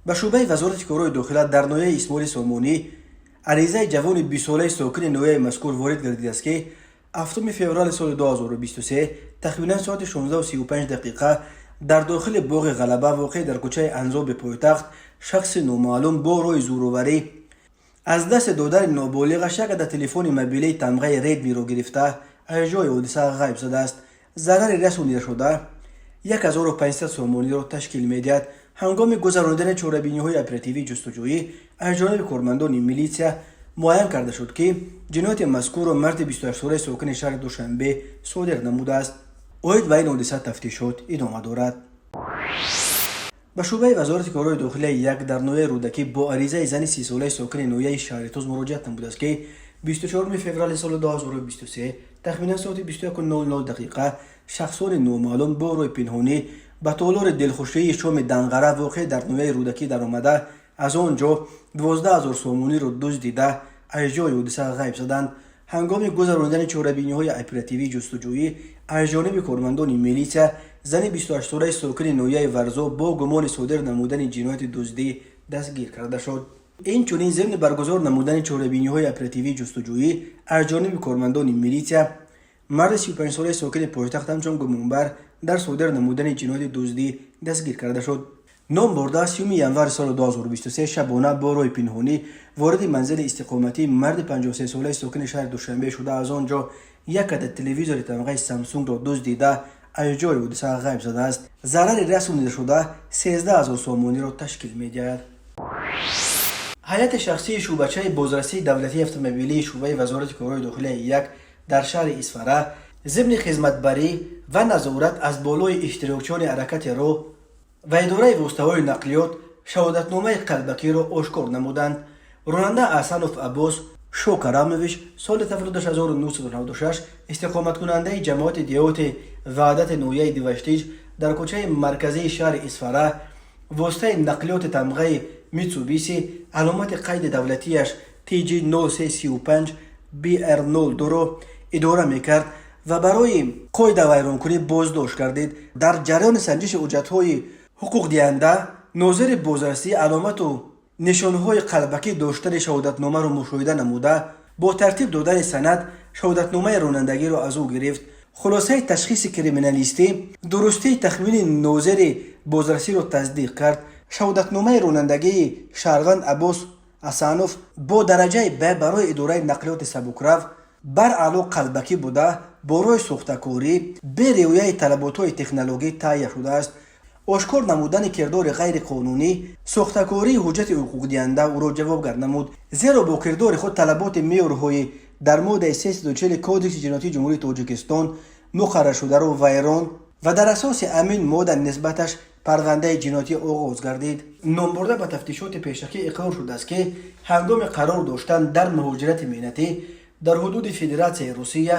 ба шӯъбаи вазорати корҳои дохила дар ноҳияи Исмоили Сомонӣ аризаи ҷавони 20 солаи сокини ноҳияи мазкур ворид гардидааст ки 7 феврали соли 2023 тахминан соати 16:35 дақиқа дар дохили боғи Ғалаба воқеъ дар кӯчаи Анзоби пойтахт шахси номаълум бо роҳи зӯроварӣ аз даст додани ноболиғаш як ада телефони мобилии тамғаи Redmi-ро гирифта аз ҷои ҳодиса ғайб шудааст. Зарари расонида шуда 1500 сомониро ташкил медиҳад. ҳангоми гузаронидани чорабиниҳои оперативии ҷустуҷӯӣ аз ҷониби кормандони милитсия муайян карда шуд ки ҷинояти мазкурро марди 28 солаи сокини шаҳри Душанбе содир намудааст. оид ба ин ҳодиса тафтишот идома дорад. ба шӯъбаи вазорати корҳои дохилияи як дар ноҳияи Рӯдакӣ бо аризаи зани 30 солаи сокини ноҳияи Шаҳритоз муроҷиат намудааст ки 24 феврали соли 2023 тахминан соати 21:00 дақиқа шахсони номаълум бо роҳи пинҳонӣ ба толори дилхушии шоми Данғара воқеъ дар ноҳияи Рӯдакӣ даромада аз он ҷо 12 000 сомониро дуздида аз ҷои ҳодиса ғайб шуданд. ҳангоми гузаронидани чорабиниҳои оперативии ҷустуҷӯӣ аз ҷониби кормандони милитсия зани 28 солаи сокини ноҳияи Варзо бо гумони содир намудани ҷинояти дуздӣ дастгир карда шуд. инчунин зимни баргузор намудани чорабиниҳои оперативии ҷустуҷӯӣ аз ҷониби кормандони милитсия марди 35 солаи сокини пойтахт ҳамчун гумонбар дар содир намудани ҷинояти дуздӣ дастгир карда шуд. ном бурда 30 январи соли 2023 шабона бо роҳи пинҳонӣ вориди манзили истиқоматии марди 53 солаи сокини шаҳри Душанбе шуда аз он ҷо як ада телевизори тамғаи Samsungро дуздида аз ҷои ҳодиса ғайб шудааст. зарари расонида шуда 13 000 сомониро ташкил медиҳад. ҳайати шахсии шӯъбачаи бозрасии давлатии автомобилии шӯъбаи вазорати корҳои дохилияи як дар шаҳри Исфара зимни хизматбарӣ ва назорат аз болои иштирокчиёни ҳаракати роҳ ва идораи воситаҳои нақлиёт шаҳодатномаи қалбакиро ошкор намуданд. ронанда Асанов Аббос Шокарамович соли таваллудаш 1996 истиқоматкунандаи ҷамоати диҳоти Ваҳдати ноҳияи Диваштиҷ дар кӯчаи марказии шаҳри Исфара воситаи нақлиёти тамғаи Mitsubishi аломати қайди давлатияш TG0335 BR02ро идора мекард ва барои қоида вайронкунӣ боздошт гардид. дар ҷараёни санҷиши ҳуҷҷатҳои ҳуқуқдиҳанда нозири бозрасӣ аломату нишонҳои қалбакӣ доштани шаҳодатномаро мушоҳида намуда бо тартиб додани санад шаҳодатномаи ронандагиро аз ӯ гирифт. хулосаи ташхиси криминалистӣ дурустии тахмини нозири бозрасиро тасдиқ кард. шаҳодатномаи ронандагии шаҳрванд Аббос Асанов бо дараҷаи Б барои идораи нақлиёти сабукрав бар аъло қалбакӣ буда бо роҳи сохтакорӣ бе риояи талаботҳои технологӣ таҳия шудааст. ошкор намудани кирдори ғайриқонунӣ сохтакории ҳуҷҷати ҳуқуқдиҳанда ӯро ҷавобгар намуд, зеро бо кирдори худ талаботи меъёрҳои дар моддаи 340 Кодекси ҷиноятии ҷумҳурии Тоҷикистон муқарраршударо вайрон ва дар асоси амин модда нисбаташ парвандаи ҷиноятӣ оғоз гардид. номбурда ба тафтишоти пешакӣ иқрор шудааст ки ҳангоми қарор доштан дар муҳоҷирати меҳнатӣ дар ҳудуди Федератсияи Русия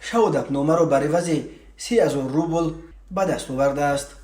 шаҳодатномаро бар ивази 30 000 рубл ба даст овардааст.